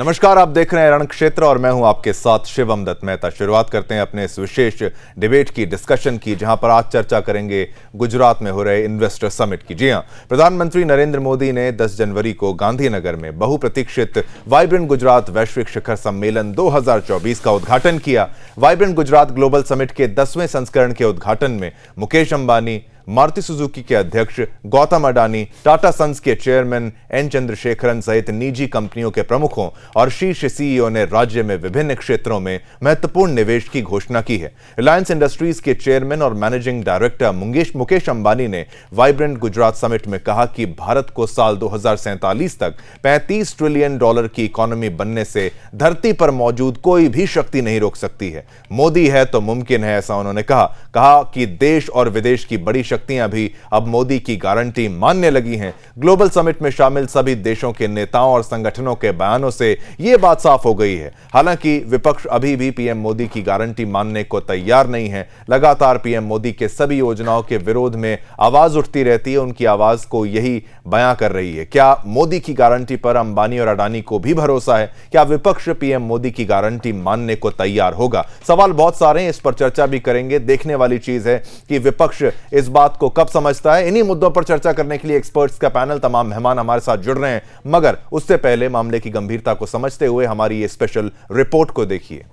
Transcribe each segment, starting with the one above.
नमस्कार, आप देख रहे हैं रण क्षेत्र और मैं हूं आपके साथ शिवम दत्त मेहता। शुरुआत करते हैं अपने इस विशेष डिबेट की, डिस्कशन की, जहां पर आज चर्चा करेंगे गुजरात में हो रहे इन्वेस्टर समिट की। जी हां, प्रधानमंत्री नरेंद्र मोदी ने 10 जनवरी को गांधीनगर में बहुप्रतीक्षित वाइब्रेंट गुजरात वैश्विक शिखर सम्मेलन 2024 का उद्घाटन किया। वाइब्रेंट गुजरात ग्लोबल समिट के 10वें संस्करण के उद्घाटन में मुकेश अंबानी, मारुति सुजुकी के अध्यक्ष गौतम अडानी, टाटा सन्स के चेयरमैन एन चंद्रशेखरन सहित निजी कंपनियों के प्रमुखों और शीर्ष सीईओ ने राज्य में विभिन्न क्षेत्रों में महत्वपूर्ण निवेश की घोषणा की है। रिलायंस इंडस्ट्रीज के चेयरमैन और मैनेजिंग डायरेक्टर मुकेश अंबानी ने वाइब्रेंट गुजरात समिट में कहा कि भारत को साल 2047 तक $35 ट्रिलियन की इकोनॉमी बनने से धरती पर मौजूद कोई भी शक्ति नहीं रोक सकती है। मोदी है तो मुमकिन है, ऐसा उन्होंने कहा कि देश और विदेश की बड़ी शक्तियां भी अब मोदी की गारंटी मानने लगी हैं। ग्लोबल समिट में शामिल सभी देशों के नेताओं और संगठनों के बयानों से यह बात साफ हो गई है। हालांकि विपक्ष अभी भी पीएम मोदी की गारंटी मानने को तैयार नहीं है। लगातार पीएम मोदी के सभी योजनाओं के विरोध में आवाज उठती रहती है, उनकी आवाज को यही बयां कर रही है। क्या मोदी की गारंटी पर अंबानी और अडानी को भी भरोसा है? क्या विपक्ष पीएम मोदी की गारंटी मानने को तैयार होगा? सवाल बहुत सारे हैं, इस पर चर्चा भी करेंगे। देखने वाली चीज है कि विपक्ष इस बात को कब समझता है। इन्हीं मुद्दों पर चर्चा करने के लिए एक्सपर्ट्स का पैनल, तमाम मेहमान हमारे साथ जुड़ रहे हैं, मगर उससे पहले मामले की गंभीरता को समझते हुए हमारी ये स्पेशल रिपोर्ट को देखिए।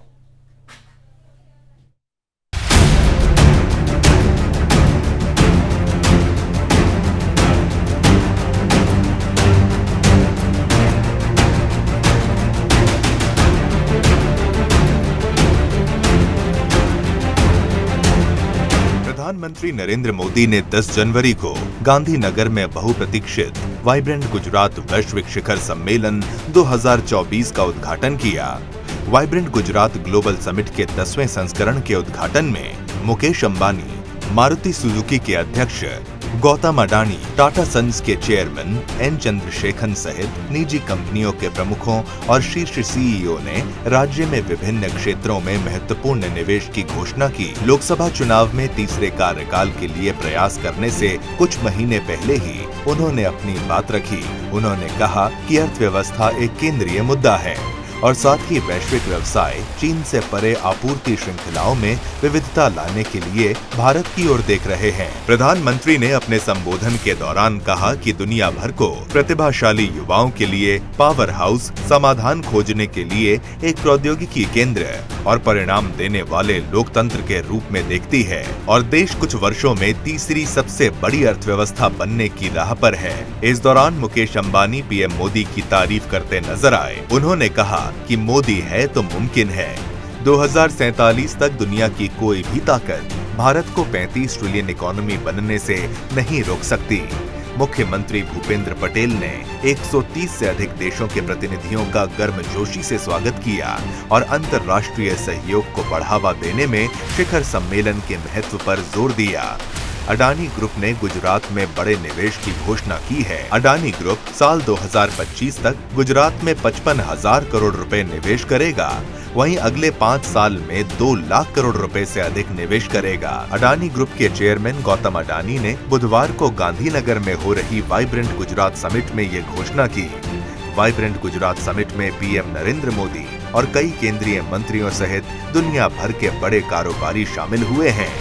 प्रधानमंत्री नरेंद्र मोदी ने 10 जनवरी को गांधीनगर में बहुप्रतीक्षित वाइब्रेंट गुजरात वैश्विक शिखर सम्मेलन 2024 का उद्घाटन किया। वाइब्रेंट गुजरात ग्लोबल समिट के 10वें संस्करण के उद्घाटन में मुकेश अंबानी, मारुति सुजुकी के अध्यक्ष गौतम अडानी, टाटा सन्स के चेयरमैन एन चंद्रशेखरन सहित निजी कंपनियों के प्रमुखों और शीर्ष सीईओ ने राज्य में विभिन्न क्षेत्रों में महत्वपूर्ण निवेश की घोषणा की। लोकसभा चुनाव में तीसरे कार्यकाल के लिए प्रयास करने से कुछ महीने पहले ही उन्होंने अपनी बात रखी। उन्होंने कहा कि अर्थव्यवस्था एक केंद्रीय मुद्दा है और साथ ही वैश्विक व्यवसाय चीन से परे आपूर्ति श्रृंखलाओं में विविधता लाने के लिए भारत की ओर देख रहे हैं। प्रधानमंत्री ने अपने संबोधन के दौरान कहा कि दुनिया भर को प्रतिभाशाली युवाओं के लिए पावर हाउस, समाधान खोजने के लिए एक प्रौद्योगिकी केंद्र और परिणाम देने वाले लोकतंत्र के रूप में देखती है और देश कुछ वर्षों में तीसरी सबसे बड़ी अर्थव्यवस्था बनने की राह पर है। इस दौरान मुकेश अंबानी पीएम मोदी की तारीफ करते नजर आए। उन्होंने कहा कि मोदी है तो मुमकिन है। 2047 तक दुनिया की कोई भी ताकत भारत को 35 ट्रिलियन इकोनॉमी बनने से नहीं रोक सकती। मुख्यमंत्री भूपेंद्र पटेल ने 130 से अधिक देशों के प्रतिनिधियों का गर्मजोशी से स्वागत किया और अंतर्राष्ट्रीय सहयोग को बढ़ावा देने में शिखर सम्मेलन के महत्व पर जोर दिया। अडानी ग्रुप ने गुजरात में बड़े निवेश की घोषणा की है। अडानी ग्रुप साल 2025 तक गुजरात में 55,000 करोड़ रुपए निवेश करेगा। वहीं अगले 5 साल में 2 लाख करोड़ रुपए से अधिक निवेश करेगा। अडानी ग्रुप के चेयरमैन गौतम अडानी ने बुधवार को गांधीनगर में हो रही वाइब्रेंट गुजरात समिट में ये घोषणा की। वाइब्रेंट गुजरात समिट में पीएम नरेंद्र मोदी और कई केंद्रीय मंत्रियों सहित दुनिया भर के बड़े कारोबारी शामिल हुए हैं।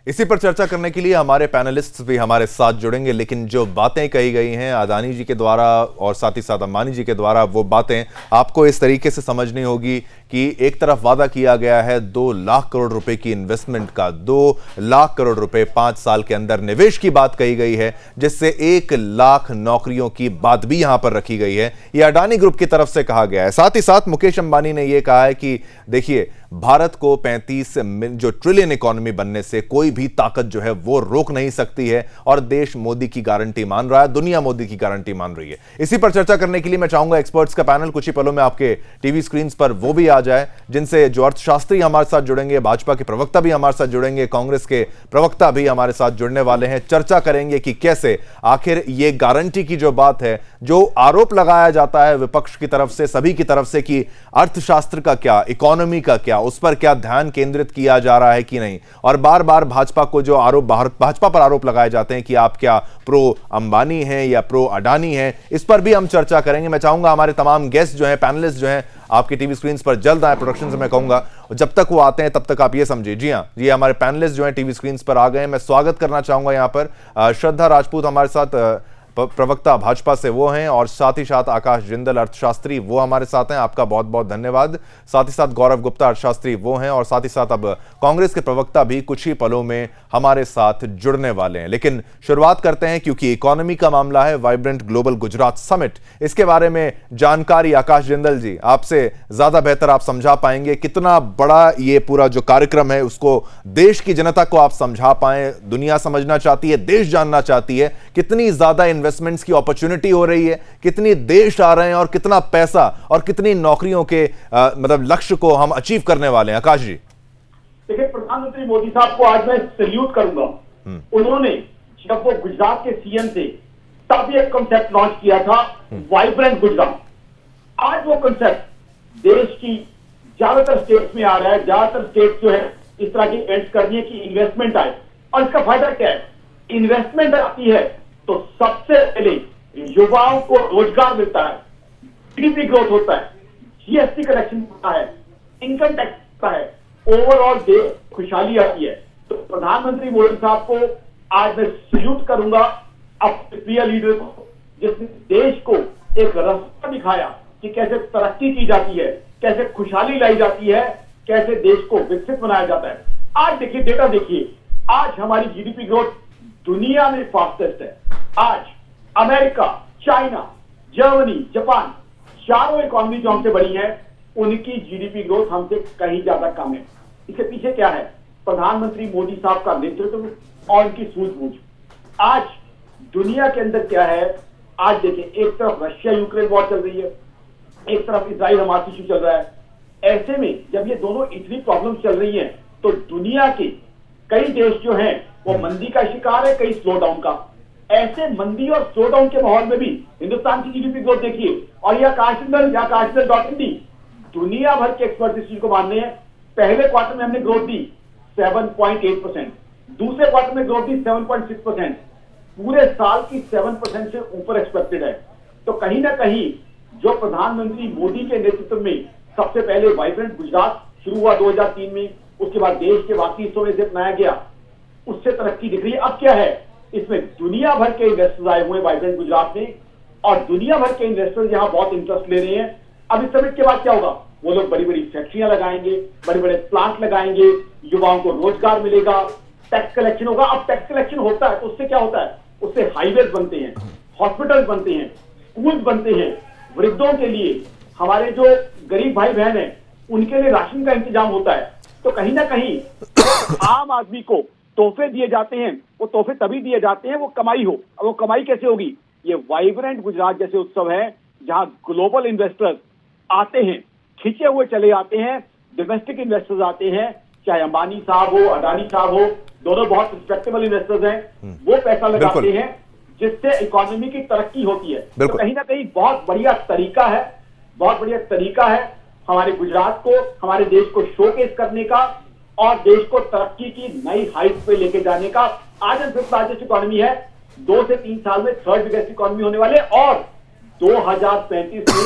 इसी पर चर्चा करने के लिए हमारे पैनलिस्ट्स भी हमारे साथ जुड़ेंगे, लेकिन जो बातें कही गई हैं अडानी जी के द्वारा और साथ ही साथ अंबानी जी के द्वारा, वो बातें आपको इस तरीके से समझनी होगी कि एक तरफ वादा किया गया है 2 लाख करोड़ रुपए की इन्वेस्टमेंट का, 2 लाख करोड़ रुपए 5 साल के अंदर निवेश की बात कही गई है, जिससे 1 लाख नौकरियों की बात भी यहां पर रखी गई है। यह अडानी ग्रुप की तरफ से कहा गया है। साथ ही साथ मुकेश अंबानी ने यह कहा है कि देखिए, भारत को 35 जो ट्रिलियन इकोनॉमी बनने से कोई भी ताकत जो है वो रोक नहीं सकती है और देश मोदी की गारंटी मान रहा है, दुनिया मोदी की गारंटी मान रही है। इसी पर चर्चा करने के लिए मैं चाहूंगा एक्सपर्ट्स का पैनल कुछ ही पलों में आपके टीवी स्क्रीन पर वो भी आ जाए, जिनसे जो अर्थशास्त्री हमारे साथ जुड़ेंगे, भाजपा के प्रवक्ता भी हमारे साथ जुड़ेंगे, कांग्रेस के प्रवक्ता भी हमारे साथ जुड़ने वाले हैं। चर्चा करेंगे कि कैसे आखिर ये गारंटी की जो बात है, जो आरोप लगाया जाता है विपक्ष की तरफ से, सभी की तरफ से कि अर्थशास्त्र का क्या, इकोनॉमी का क्या, उस पर क्या ध्यान केंद्रित किया जा रहा है कि नहीं, और बार बार भाजपा को जो आरोप, भाजपा पर आरोप लगाए जाते हैं कि आप क्या प्रो अंबानी हैं या प्रो अडानी हैं, इस पर भी हम चर्चा करेंगे। मैं चाहूंगा हमारे तमाम गेस्ट जो हैं, पैनलिस्ट जो हैं, आपकी टीवी स्क्रीन पर जल्द आए। प्रोडक्शन से मैं कहूंगा जब तक वो आते हैं तब तक आप ये समझिए। जी हाँ, ये हमारे पैनलिस्ट जो हैं टीवी स्क्रीन पर आ गए हैं। मैं स्वागत करना चाहूंगा यहाँ पर श्रद्धा राजपूत हमारे साथ, प्रवक्ता भाजपा से वो हैं, और साथ ही साथ आकाश जिंदल अर्थशास्त्री वो हमारे साथ हैं, आपका बहुत बहुत धन्यवाद। साथ ही साथ गौरव गुप्ता अर्थशास्त्री वो हैं, और साथ ही साथ अब कांग्रेस के प्रवक्ता भी कुछ ही पलों में हमारे साथ जुड़ने वाले हैं। लेकिन शुरुआत करते हैं, क्योंकि इकोनॉमी का मामला है, वाइब्रेंट ग्लोबल गुजरात समिट, इसके बारे में जानकारी आकाश जिंदल जी आपसे ज्यादा बेहतर आप समझा पाएंगे। कितना बड़ा ये पूरा जो कार्यक्रम है उसको देश की जनता को आप समझा पाए, दुनिया समझना चाहती है, देश जानना चाहती है, कितनी ज्यादा इन्वेस्टमेंट्स की अपॉर्चुनिटी हो रही है, कितनी देश आ रहे हैं और कितना पैसा और कितनी नौकरियों के मतलब लक्ष्य को हम अचीव करने वाले हैं। आकाश जी, देखिए, प्रधानमंत्री मोदी साहब को आज मैं सैल्यूट करूंगा। उन्होंने जब वो गुजरात के सीएम थे तब एक कांसेप्ट लॉन्च किया था, वाइब्रेंट गुजरात। आज वो कांसेप्ट देश की ज्यादातर स्टेट्स में आ रहा है। ज्यादातर स्टेट जो है इस तरह की इवेंट्स कर रही है कि इन्वेस्टमेंट आए, और इसका फायदा क्या है? इन्वेस्टमेंट आती है तो सबसे पहले युवाओं को रोजगार मिलता है, जीडीपी ग्रोथ होता है, जीएसटी कलेक्शन होता है, इनकम टैक्स होता है, ओवरऑल देश खुशहाली आती है। तो प्रधानमंत्री मोदी साहब को आज मैं सैल्यूट करूंगा, अपने प्रिय लीडर को, जिसने देश को एक रास्ता दिखाया कि कैसे तरक्की की जाती है, कैसे खुशहाली लाई जाती है, कैसे देश को विकसित बनाया जाता है। आज देखिए, डेटा देखिए, आज हमारी जीडीपी ग्रोथ दुनिया में फास्टेस्ट है। आज अमेरिका, चाइना, जर्मनी, जापान, चारों इकोनॉमी जो हमसे बड़ी है, उनकी जीडीपी ग्रोथ हमसे कहीं ज्यादा कम है। इसके पीछे क्या है? प्रधानमंत्री मोदी साहब का नेतृत्व और उनकी सूझबूझ। आज दुनिया के अंदर क्या है? आज देखिए, एक तरफ रशिया यूक्रेन वॉर चल रही है, एक तरफ इजराइल हमास इशू चल रहा है। ऐसे में जब ये दोनों इतनी प्रॉब्लम चल रही है, तो दुनिया के कई देश जो हैं वो मंदी का शिकार है, कई स्लो डाउन का। ऐसे मंदी और स्लो डाउन के माहौल में भी हिंदुस्तान की जीडीपी ग्रोथ देखिए, और यह आकाशदल.in दुनिया भर के एक्सपर्ट इस चीज को मान रहे हैं। पहले क्वार्टर में हमने ग्रोथ दी 7.8%, दूसरे क्वार्टर में ग्रोथ दी 7.6%, पूरे साल की 7% से ऊपर एक्सपेक्टेड है। तो कहीं ना कहीं जो प्रधानमंत्री मोदी के नेतृत्व में सबसे पहले वाइब्रेंट गुजरात शुरू हुआ 2003 में, उसके बाद देश के बाकी हिस्सों में से अपनाया गया, उससे तरक्की दिख रही है। अब क्या है? इसमें दुनिया भर के इन्वेस्टर्स आए हुए वाइब्रेंट गुजरात में, और दुनिया भर के इन्वेस्टर्स यहां बहुत इंटरेस्ट ले रहे हैं। अब इस समिट के बाद क्या होगा? वो लोग बड़ी बड़ी फैक्ट्रियां लगाएंगे, बड़े बड़े प्लांट लगाएंगे, युवाओं को रोजगार मिलेगा, टैक्स कलेक्शन होगा। अब टैक्स कलेक्शन होता है तो उससे क्या होता है? उससे हाईवेज बनते हैं, हॉस्पिटल बनते हैं, स्कूल बनते हैं, वृद्धों के लिए, हमारे जो गरीब भाई बहन है उनके लिए राशन का इंतजाम होता है। तो कहीं ना कहीं आम आदमी को तोहफे दिए जाते हैं, वो तोहफे तभी दिए जाते हैं वो कमाई हो। अब वो कमाई कैसे होगी? ये वाइब्रेंट गुजरात जैसे उत्सव है जहां ग्लोबल इन्वेस्टर्स आते हैं, खींचे हुए चले आते हैं, डोमेस्टिक इन्वेस्टर्स आते हैं, चाहे अंबानी साहब हो, अडानी साहब हो, दोनों बहुत रिस्पेक्टेबल इन्वेस्टर्स हैं, वो पैसा लगाते हैं, जिससे इकोनॉमी की तरक्की होती है। तो कहीं ना कहीं बहुत बढ़िया तरीका है, बहुत बढ़िया तरीका है हमारे गुजरात को, हमारे देश को शोकेस करने का और देश को तरक्की की नई हाइट पे लेके जाने का। आज हम फिफ्थ लार्जेस्ट इकोनॉमी है, 2 से 3 साल में थर्ड बिगेस्ट इकोनॉमी होने वाले, और 2035 में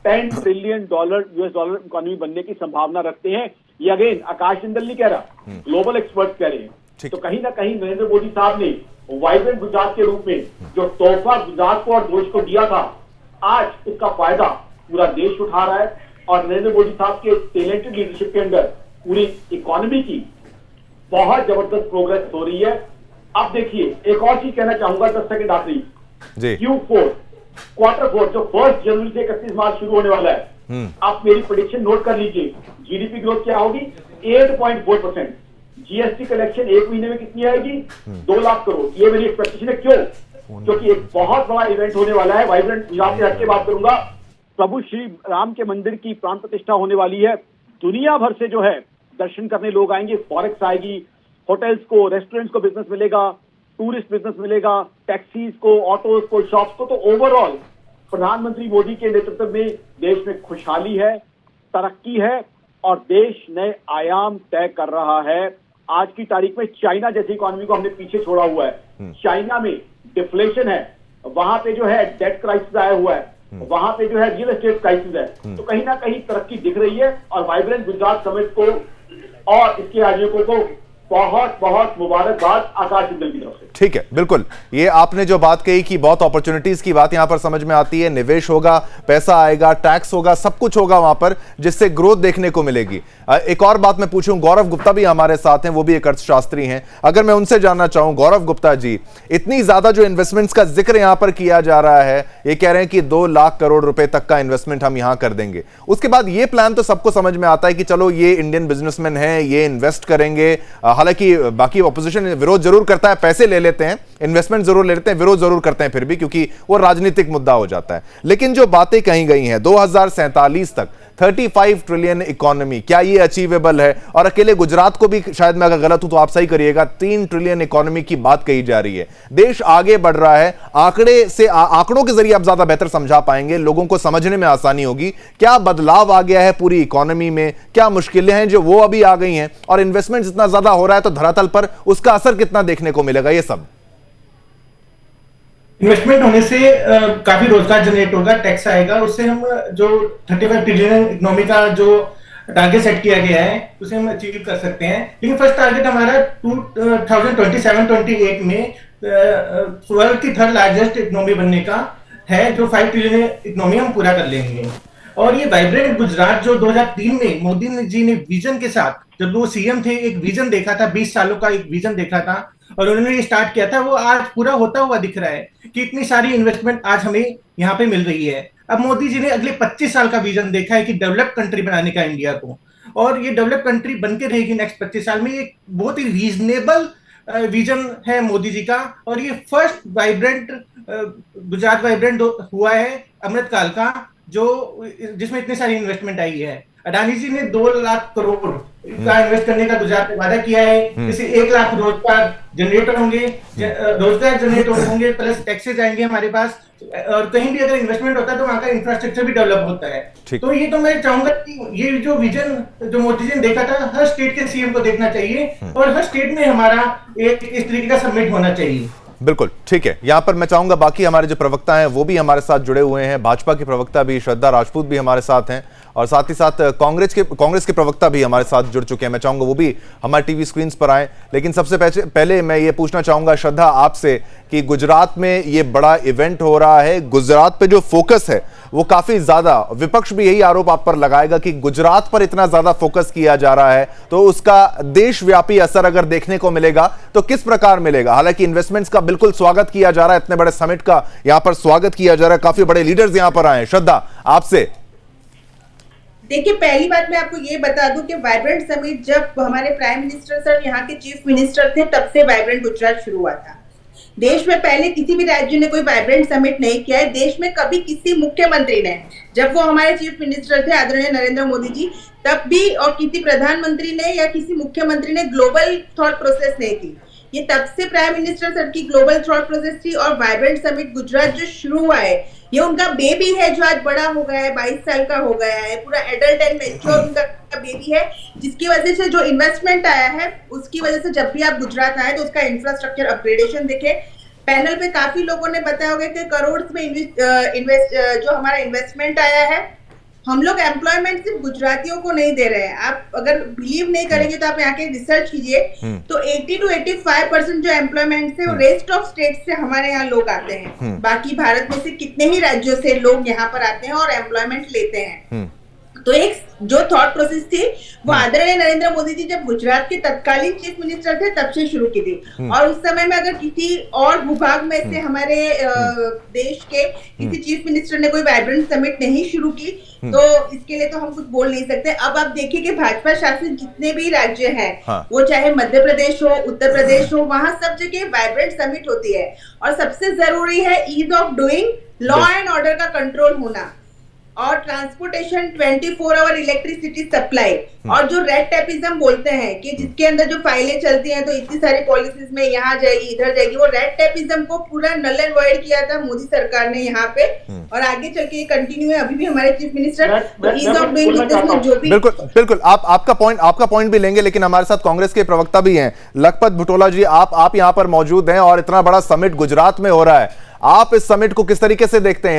$10 ट्रिलियन US डॉलर इकोनॉमी बनने की संभावना रखते हैं। ये अगेन आकाश जिंदल नहीं कह रहा, ग्लोबल एक्सपर्ट्स कह रहे हैं। तो कहीं ना कहीं नरेंद्र मोदी साहब ने वाइब्रेंट गुजरात के रूप में जो तोहफा गुजरात को और देश को दिया था, आज उसका फायदा पूरा देश उठा रहा है। और नरेंद्र मोदी साहब के टैलेंटेड लीडरशिप के अंदर पूरी इकोनॉमी की बहुत जबरदस्त प्रोग्रेस हो रही है। अब देखिए, एक और चीज कहना चाहूंगा, 10 सेकंड आखिरी। Q4 क्वार्टर 4 जो 1 जनवरी से 31 मार्च शुरू होने वाला है, आप मेरी प्रेडिक्शन नोट कर लीजिए। जीडीपी ग्रोथ क्या होगी? 8.4%। जीएसटी कलेक्शन 1 महीने में कितनी आएगी? 2 लाख करोड़। ये मेरी एक्सपेक्टेशन है। क्यों? क्योंकि एक बहुत बड़ा इवेंट होने वाला है। वाइब्रेंट गुजरात से हट के बात करूंगा। प्रभु श्री राम के मंदिर की प्राण प्रतिष्ठा होने वाली है। दुनिया भर से जो है दर्शन करने लोग आएंगे, फॉरेक्स आएगी, होटल्स को, रेस्टोरेंट्स को बिजनेस मिलेगा, टूरिस्ट बिजनेस मिलेगा, टैक्सीज को, ऑटोज को, शॉप्स को। तो ओवरऑल प्रधानमंत्री मोदी के नेतृत्व में देश में खुशहाली है, तरक्की है और देश नए आयाम तय कर रहा है। आज की तारीख में चाइना जैसी इकोनॉमी को हमने पीछे छोड़ा हुआ है। चाइना में डिफ्लेशन है, वहां पे जो है डेट क्राइसिस आया हुआ है, वहां पे जो है रियल एस्टेट क्राइसिस है। तो कहीं ना कहीं तरक्की दिख रही है और वाइब्रेंट गुजरात समिट को और इसके आयोजकों को बहुत बहुत मुबारकबाद आकाश जिंदल की तरफ से। ठीक है, बिल्कुल। ये आपने जो बात कही कि बहुत अपॉर्चुनिटीज की बात यहां पर समझ में आती है। निवेश होगा, पैसा आएगा, टैक्स होगा, सब कुछ होगा वहां पर, जिससे ग्रोथ देखने को मिलेगी। एक और बात मैं पूछूं, गौरव गुप्ता भी हमारे साथ हैं, वो भी एक अर्थशास्त्री हैं। अगर मैं उनसे जानना चाहूं, गौरव गुप्ता जी, इतनी ज्यादा जो इन्वेस्टमेंट्स का जिक्र यहां पर किया जा रहा है, ये कह रहे हैं कि 2 लाख करोड़ रुपए तक का इन्वेस्टमेंट हम यहां कर देंगे। उसके बाद ये प्लान तो सबको समझ में आता है कि चलो ये इंडियन बिजनेसमैन है, ये इन्वेस्ट करेंगे। हालांकि बाकी ऑपोजिशन विरोध जरूर करता है, पैसे ले लेते हैं, इन्वेस्टमेंट जरूर ले लेते हैं, विरोध जरूर करते हैं फिर भी, क्योंकि वो राजनीतिक मुद्दा हो जाता है। लेकिन जो बातें कही गई हैं 2047 तक 35 ट्रिलियन इकोनॉमी, क्या ये अचीवेबल है? और अकेले गुजरात को भी, शायद मैं अगर गलत हूं तो आप सही करिएगा, 3 ट्रिलियन इकोनॉमी की बात कही जा रही है। देश आगे बढ़ रहा है। आंकड़ों के जरिए आप ज्यादा बेहतर समझा पाएंगे, लोगों को समझने में आसानी होगी। क्या बदलाव आ गया है पूरी इकोनॉमी में? क्या मुश्किलें हैं जो वो अभी आ गई हैं? और इन्वेस्टमेंट जितना ज्यादा हो रहा है तो धरातल पर उसका असर कितना देखने को मिलेगा? ये सब इन्वेस्टमेंट होने से काफी रोजगार जनरेट होगा, टैक्स आएगा, उससे हम जो 35 ट्रिलियन इकोनॉमी का जो टारगेट सेट किया गया है उसे हम अचीव कर सकते हैं। लेकिन फर्स्ट टारगेट हमारा 2027-28 में वर्ल्ड की 3rd लार्जेस्ट इकोनॉमी बनने का है, जो 5 ट्रिलियन इकोनॉमी हम पूरा कर लेंगे। और ये वाइब्रेंट गुजरात जो 2003 में मोदी जी ने विजन के साथ, जब वो सीएम थे, एक विजन देखा था, 20 सालों का एक विजन देखा था और उन्होंने ये स्टार्ट किया था, वो आज पूरा होता हुआ दिख रहा है कि इतनी सारी इन्वेस्टमेंट आज हमें यहाँ पे मिल रही है। अब मोदी जी ने अगले 25 साल का विजन देखा है कि डेवलप कंट्री बनाने का इंडिया को, और ये डेवलप कंट्री बनके रहेगी नेक्स्ट 25 साल में। ये बहुत ही रीजनेबल विजन है मोदी जी का। और ये फर्स्ट वाइब्रेंट गुजरात वाइब्रेंट हुआ है अमृतकाल का, जो जिसमें इतनी सारी इन्वेस्टमेंट आई है। अडानी जी ने 2 लाख करोड़ का इन्वेस्ट करने का गुजरात में वादा किया है। इससे 1 लाख रोजगार जनरेट होंगे, प्लस टैक्सेस आएंगे हमारे पास, और कहीं भी अगर इन्वेस्टमेंट होता है तो वहां का इंफ्रास्ट्रक्चर भी डेवलप होता है। तो ये तो मैं चाहूंगा कि ये जो विजन जो मोदी जी ने देखा था, हर स्टेट के सीएम को देखना चाहिए और हर स्टेट में हमारा एक इस तरीके का समिट होना चाहिए। बिल्कुल ठीक है। यहां पर मैं चाहूंगा बाकी हमारे जो प्रवक्ता हैं वो भी हमारे साथ जुड़े हुए हैं। भाजपा के प्रवक्ता भी श्रद्धा राजपूत भी हमारे साथ हैं और साथ ही साथ कांग्रेस के प्रवक्ता भी हमारे साथ जुड़ चुके हैं। मैं चाहूंगा वो भी हमारे टीवी स्क्रीन पर आए। लेकिन सबसे पहले मैं ये पूछना चाहूंगा श्रद्धा आपसे कि गुजरात में ये बड़ा इवेंट हो रहा है, गुजरात पे जो फोकस है वो काफी ज्यादा, विपक्ष भी यही आरोप आप पर लगाएगा कि गुजरात पर इतना ज्यादा फोकस किया जा रहा है, तो उसका देशव्यापी असर अगर देखने को मिलेगा तो किस प्रकार मिलेगा? हालांकि इन्वेस्टमेंट्स का बिल्कुल स्वागत किया जा रहा है, इतने बड़े समिट का यहां पर स्वागत किया जा रहा है, काफी बड़े लीडर्स यहां पर आए हैं। श्रद्धा आपसे। देखिए, पहली बात मैं आपको ये बता दूं कि वाइब्रेंट समिट जब हमारे प्राइम मिनिस्टर सर यहाँ के चीफ मिनिस्टर थे तब से वाइब्रेंट गुजरात शुरू हुआ था। देश में पहले किसी भी राज्य ने कोई वाइब्रेंट समिट नहीं किया है। देश में कभी किसी मुख्यमंत्री ने, जब वो हमारे चीफ मिनिस्टर थे आदरणीय नरेंद्र मोदी जी, तब भी, और किसी प्रधानमंत्री ने या किसी मुख्यमंत्री ने ग्लोबल थॉट प्रोसेस नहीं की। ये तब से प्राइम मिनिस्टर सर की ग्लोबल थॉट प्रोसेस थी। और वाइब्रेंट समिट गुजरात जो शुरू हुआ है, ये उनका बेबी है जो आज बड़ा हो गया है, 22 साल का हो गया है, पूरा एडल्ट एंड मैच्योर उनका बेबी है, जिसकी वजह से जो इन्वेस्टमेंट आया है उसकी वजह से जब भी आप गुजरात आए तो उसका इंफ्रास्ट्रक्चर अपग्रेडेशन देखे। पैनल पे काफी लोगों ने बताया होगा कि करोड़ में जो हमारा इन्वेस्टमेंट आया है, हम लोग एम्प्लॉयमेंट सिर्फ गुजरातियों को नहीं दे रहे हैं। आप अगर बिलीव नहीं करेंगे तो आप यहाँ के रिसर्च कीजिए, तो 80 to 85% जो एम्प्लॉयमेंट है वो रेस्ट ऑफ स्टेट से हमारे यहाँ लोग आते हैं। बाकी भारत में से कितने ही राज्यों से लोग यहाँ पर आते हैं और एम्प्लॉयमेंट लेते हैं। तो एक जो थॉट प्रोसेस थी वो आदरणीय नरेंद्र मोदी जी जब गुजरात के तत्कालीन चीफ मिनिस्टर थे तब से शुरू की थी। और उस समय में अगर किसी और भूभाग में से हमारे देश के किसी चीफ मिनिस्टर ने कोई वाइब्रेंट समिट नहीं शुरू की तो इसके लिए तो हम कुछ बोल नहीं सकते। अब आप देखिए कि भाजपा शासित जितने भी राज्य हैं वो चाहे मध्य प्रदेश हो, उत्तर प्रदेश हो, वहां सब जगह वाइब्रेंट समिट होती है। और सबसे जरूरी है ease of doing, law and order का कंट्रोल होना और ट्रांसपोर्टेशन, 24 आवर इलेक्ट्रिसिटी सप्लाई। और जो रेड टेपिज्म बोलते हैं कि जिसके अंदर जो फाइलें चलती हैं तो इतनी सारी पॉलिसीज में यहाँ जाएगी इधर जाएगी, वो रेड टेपिज्म को पूरा नल एंड वॉइड किया था मोदी सरकार ने यहाँ पे। और आगे चल के कंटिन्यू है, अभी भी हमारे chief minister ease of doing business में जो भी बिल्कुल आपका पॉइंट भी लेंगे, लेकिन हमारे साथ कांग्रेस के प्रवक्ता भी हैं लखपत बुटोला जी, आप यहाँ पर मौजूद हैं और इतना बड़ा समिट गुजरात में हो रहा है, आप इस समिट को किस तरीके से देखते हैं?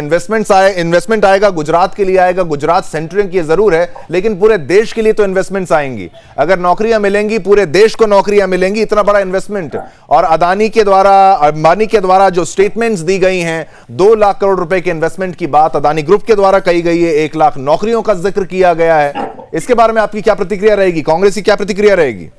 इन्वेस्टमेंट आएगा, गुजरात के लिए आएगा, गुजरात सेंटरिंग की जरूर है, लेकिन पूरे देश के लिए तो इन्वेस्टमेंट्स आएंगी। अगर नौकरियां मिलेंगी, पूरे देश को नौकरियां मिलेंगी, इतना बड़ा इन्वेस्टमेंट। और अदानी के द्वारा जो स्टेटमेंट्स दी गई हैं, 2 लाख करोड़ रुपए के इन्वेस्टमेंट की बात अदानी ग्रुप के द्वारा कही गई है, 1 लाख नौकरियों का जिक्र किया गया है। इसके बारे में आपकी क्या प्रतिक्रिया रहेगी? कांग्रेस की क्या प्रतिक्रिया रहेगी?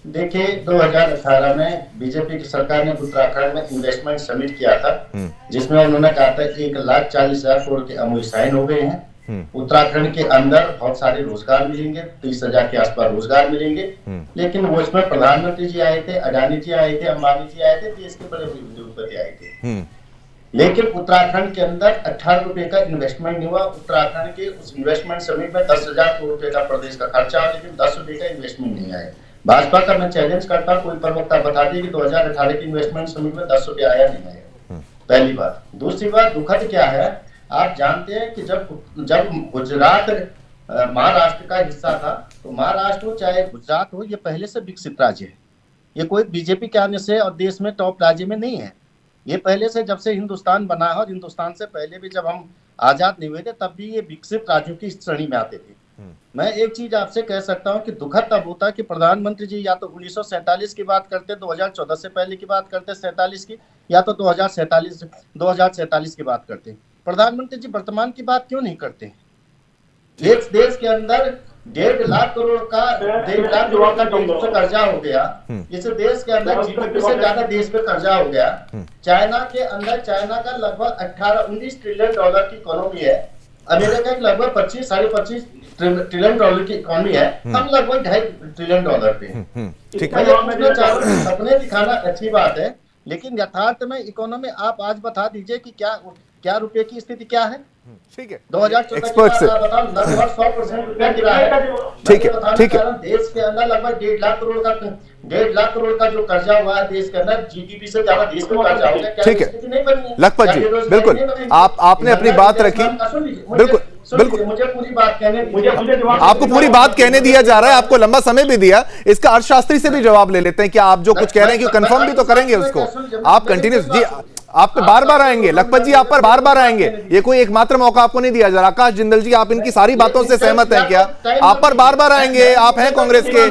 देखिए, 2018 में बीजेपी की सरकार ने उत्तराखंड में इन्वेस्टमेंट समिट किया था, जिसमें उन्होंने कहा था 1,40,000 करोड़ के एमओयू साइन हो गए हैं। उत्तराखंड के अंदर बहुत सारे रोजगार मिलेंगे, 30,000 के आसपास रोजगार मिलेंगे। लेकिन वो इसमें प्रधानमंत्री जी आए थे, अडानी जी आए थे, अंबानी जी आए थे, देश के बड़े उद्योगपति आए थे। लेकिन उत्तराखंड के अंदर 18 रुपए का इन्वेस्टमेंट नहीं हुआ। उत्तराखंड के उस इन्वेस्टमेंट समिट में 10,000 करोड़ रुपए का प्रदेश का खर्चा, लेकिन 10 रुपए का इन्वेस्टमेंट नहीं आया। भाजपा का मैं चैलेंज करता, कोई प्रवक्ता बता दिए कि 2018 की इन्वेस्टमेंट समिट में 10 रुपए आया नहीं आया। पहली बात। दूसरी बात, दुखद क्या है, आप जानते हैं कि जब गुजरात महाराष्ट्र का हिस्सा था, तो महाराष्ट्र हो चाहे गुजरात हो, ये पहले से विकसित राज्य है। ये कोई बीजेपी के आने से और देश में टॉप राज्य में नहीं है। ये पहले से, जब से हिंदुस्तान बना है, और हिंदुस्तान से पहले भी जब हम आजाद नहीं हुए थे, तब भी ये विकसित राज्यों की श्रेणी में आते थे। मैं एक चीज आपसे कह सकता हूं कि दुखद तब होता है कि प्रधानमंत्री जी या तो 1947 की बात करते, 2014 से पहले की बात करते 47 की, या तो 2047 की बात करते। प्रधानमंत्री जी वर्तमान की बात क्यों नहीं करते? एक देश के अंदर 1.5 लाख करोड़ का कर्जा हो गया। इस देश के अंदर जीडीपी से ज्यादा देश पे कर्जा हो गया। चाइना के अंदर, चाइना का लगभग 18-19 ट्रिलियन डॉलर की इकोनॉमी है। अमेरिका की लगभग 25-25 ट्रिलियन डॉलर की इकोनॉमी है। हम लगभग 2.5 ट्रिलियन डॉलर पे हैं। सपने दिखाना अच्छी बात है, लेकिन यथार्थ में इकोनॉमी आप आज बता दीजिए कि क्या रुपए की स्थिति क्या है। ठीक है, 2014 से लगभग 100% रुपया गिरा है। ठीक है। देश के अंदर लगभग 1.5 लाख करोड़ का जो कर्जा हुआ है देश के अंदर, जीडीपी से ज्यादा देश में कर्जा हो गया। ठीक है लखपत जी, बिल्कुल आपने अपनी बात रखी। बिल्कुल मुझे पूरी बात कहने, आपको पूरी बात कहने दिया जा रहा है, आपको लंबा समय भी दिया। इसका अर्थशास्त्री से भी जवाब ले लेते हैं कि आप जो कुछ कह रहे हैं कि कंफर्म भी तो करेंगे उसको। आप कंटिन्यूस जी, आप पे बार-बार आएंगे लखपत जी, आप पर बार-बार आएंगे। ये कोई एकमात्र मौका आपको नहीं दिया जा रहा। आकाश जिंदल जी, आप इनकी सारी बातों से सहमत हैं क्या? आप पर बार-बार आएंगे, आप हैं कांग्रेस के,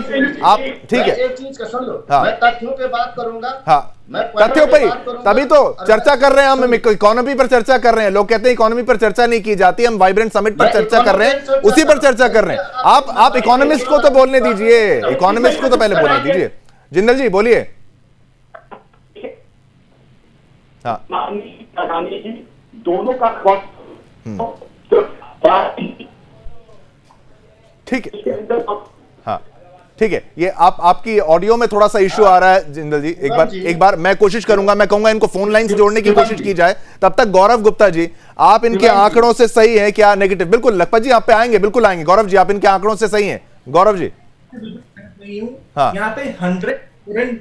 आप ठीक है। एक चीज का सुन लो, मैं तथ्यों पे बात करूंगा। हाँ, तथ्यों पर, तभी तो चर्चा कर रहे हैं हम, इकोनॉमी पर चर्चा कर रहे हैं। लोग कहते हैं इकोनॉमी पर चर्चा नहीं की जाती, हम वाइब्रेंट समिट पर चर्चा कर रहे हैं, उसी पर चर्चा कर रहे हैं। आप इकोनॉमिस्ट को तो बोलने दीजिए, इकोनॉमिस्ट को तो पहले बोलने दीजिए। जिंदल जी बोलिए। हाँ, दोनों का ठीक है। हाँ ठीक है, ये आपकी ऑडियो में थोड़ा सा इश्यू आ रहा है जिंदल जी। एक बार मैं कोशिश करूंगा, मैं कहूंगा इनको फोन लाइन से जोड़ने की कोशिश की जाए। तब तक गौरव गुप्ता जी, आप इनके आंकड़ों से सही है क्या नेगेटिव? बिल्कुल लखपत जी आप पे आएंगे, बिल्कुल आएंगे। गौरव जी, आप इनके आंकड़ों से सही हैं? गौरव जी, हाँ, यहाँ पे 100 फॉरेन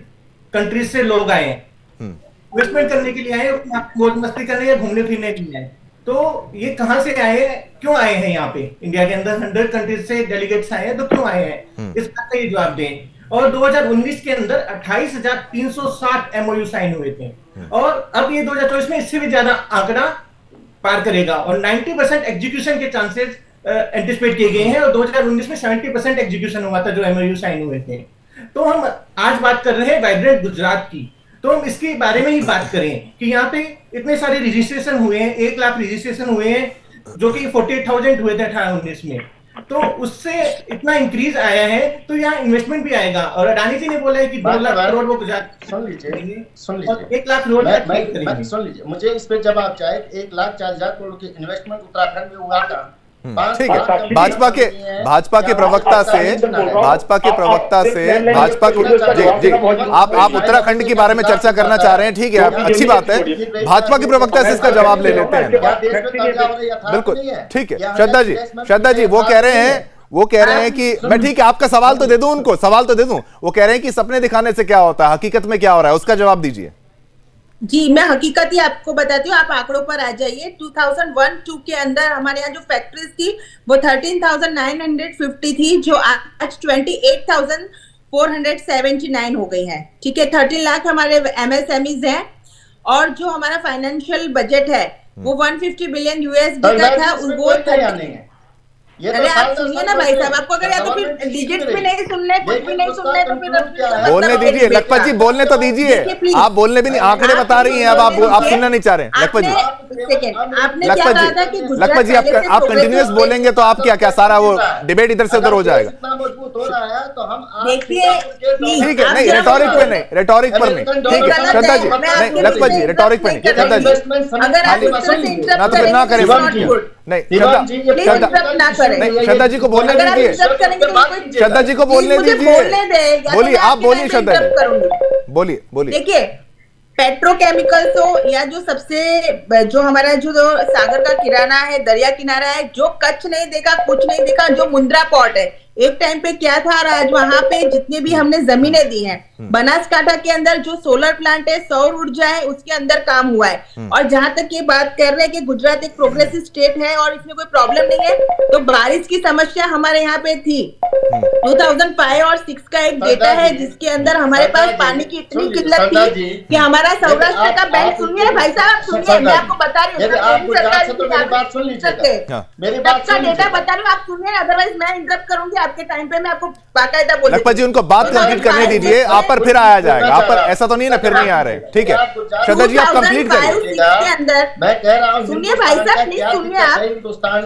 कंट्रीज से लोग आए हैं, इन्वेस्टमेंट करने के लिए आए, मौज मस्ती करने या घूमने फिरने के लिए आए। तो ये कहां से आए हैं, क्यों आए हैं यहाँ पे? इंडिया के अंदर 100 कंट्रीज से डेलीगेट्स आए हैं, तो क्यों आए हैं, इस बात का ये जवाब दें। और 2019 के अंदर 28,360 एमओयू साइन हुए थे, और अब ये 2024 में इससे भी ज्यादा आंकड़ा पार करेगा, और 90% एग्जीक्यूशन के चांसेस एंटिसिपेट किए गए हैं, और 2019 में 70% एग्जीक्यूशन हुआ था जो एमओयू साइन हुए थे। तो हम आज बात कर रहे हैं वाइब्रेंट गुजरात की, तो हम इसके बारे में ही बात करें कि यहाँ पे इतने सारे रजिस्ट्रेशन हुए हैं, 1 लाख रजिस्ट्रेशन हुए हैं, जो कि 48,000 हुए थे 18-19 में। तो उससे इतना इंक्रीज आया है, तो यहाँ इन्वेस्टमेंट भी आएगा। और अडानी जी ने बोला है कि 2 लाख करोड़ वो गुजरात सुन लीजिए 1 लाख करोड़ सुन लीजिए, मुझे इस पे जवाब चाहिए। 1,40,000 करोड़ की इन्वेस्टमेंट उत्तराखंड में हुआ था। ठीक है, भाजपा के प्रवक्ता से जी आप उत्तराखंड के बारे में चर्चा करना चाह रहे हैं, ठीक है, अच्छी बात है। भाजपा के प्रवक्ता से इसका जवाब ले लेते हैं। बिल्कुल ठीक है, श्रद्धा जी वो कह रहे हैं कि मैं, ठीक है, आपका सवाल तो दे दूं उनको, वो कह रहे हैं कि सपने दिखाने से क्या होता है, हकीकत में क्या हो रहा है, उसका जवाब दीजिए। जी, मैं हकीकत ही आपको बताती हूँ, आप आंकड़ों पर आ जाइए। 2001-2 के अंदर हमारे यहाँ जो फैक्ट्रीज थी वो 13,950 थी, जो आज 28,479 हो गई है। ठीक है, 13 लाख हमारे एमएसएमईज हैं, और जो हमारा फाइनेंशियल बजट है वो 150 बिलियन यूएसडी का था। वो अरे आप सुनिए ना भाई साहब, आपको अगर या तो फिर डिजिट भी नहीं सुनने, कुछ भी नहीं सुनने, तो फिर बोलने दीजिए। लखपत जी बोलने तो दीजिए, आप बोलने भी नहीं, आंकड़े बता रही हैं, अब आप सुनना नहीं चाह रहे हैं। लखपत जी लखपत जी आप कंटिन्यूअस बोलेंगे तो आप क्या सारा वो डिबेट इधर से उधर हो जाएगा। देखिए ठीक है, नहीं रेटोरिक पर नहीं, ठीक है श्रद्धा जी, नहीं लखपत जी रेटोरिक पर नहीं, श्रद्धा जी ना तो फिर ना करें, नहीं श्रद्धा जी को बोलने दीजिए, श्रद्धा जी को बोलने दीजिए, बोलिए, आप बोलिए श्रद्धा जी, बोलिए। देखिए, पेट्रोकेमिकल्स हो या जो हमारा जो सागर का किराना है, दरिया किनारा है, जो कच्छ नहीं देखा, कुछ नहीं देखा, जो मुंद्रा पोर्ट है, एक टाइम पे क्या था, और आज वहां पे जितने भी हमने जमीनें दी हैं, बनासकांठा के अंदर जो सोलर प्लांट है, सौर ऊर्जा है, उसके अंदर काम हुआ है। और जहां तक ये बात कर रहे हैं कि गुजरात एक प्रोग्रेसिव स्टेट है और इसमें कोई प्रॉब्लम नहीं है, तो बारिश की समस्या हमारे यहाँ पे थी। 2005 और 6 का एक डेटा है जिसके अंदर हमारे पास पानी की इतनी किल्लत थी कि हमारा सौराष्ट्र का बैंक, सुनिए ना भाई साहब, सुनिए, मैं आपको बता रही हूँ, सबका डेटा बता रही हूँ, आप सुनिए, अदरवाइज मैं इंटरप्ट करूंगी आपके टाइम पे, मैं आपको बाकायदा बोलूंगी। लखपत जी उनको बात कंप्लीट करने दीजिए, आप पर फिर आया जाएगा, आप पर ऐसा तो नहीं ना फिर नहीं आ रहे, ठीक है श्रद्धा जी आप कंप्लीट करिए। मैं कह रहा हूँ, सुनिए भाई साहब, प्लीज सुनिए आप,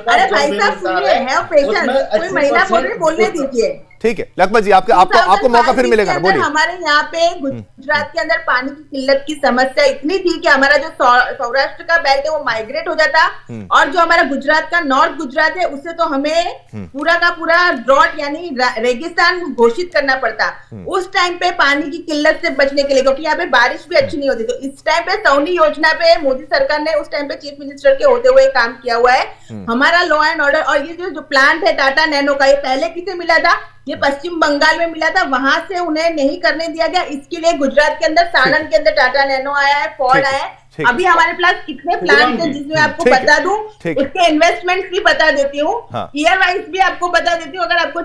अरे भाई साहब सुनिए, है पेशेंस, कोई महिला बोलने दीजिए। ठीक है लखपत जी, आपको मौका फिर मिलेगा ना, बोलिए। हमारे यहाँ पे गुजरात के अंदर पानी की किल्लत की समस्या इतनी थी कि हमारा जो सौराष्ट्र का बेल्ट है वो माइग्रेट हो जाता, और जो हमारा गुजरात का नॉर्थ गुजरात है उसे तो हमें पूरा का पूरा ड्रॉट यानी रेगिस्तान घोषित करना पड़ता उस टाइम पे, पानी की किल्लत से बचने के लिए, क्योंकि यहाँ पे बारिश भी अच्छी नहीं होती। तो इस टाइम पे सौनी योजना पे मोदी सरकार ने उस टाइम पे चीफ मिनिस्टर के होते हुए काम किया हुआ है। हमारा लॉ एंड ऑर्डर, और ये जो प्लांट है टाटा नैनो का, ये पहले किसे मिला था, ये पश्चिम बंगाल में मिला था, वहां से उन्हें नहीं करने दिया गया। इसके लिए गुजरात के अंदर, सारण के अंदर टाटा नैनो आया है, फॉर्ड आया है। अभी हमारे पास कितने प्लांट हैं जिसमें आपको बता दूं, उसके इन्वेस्टमेंट भी बता देती हूँ, ईयर वाइज भी आपको बता देती हूँ। अगर आपको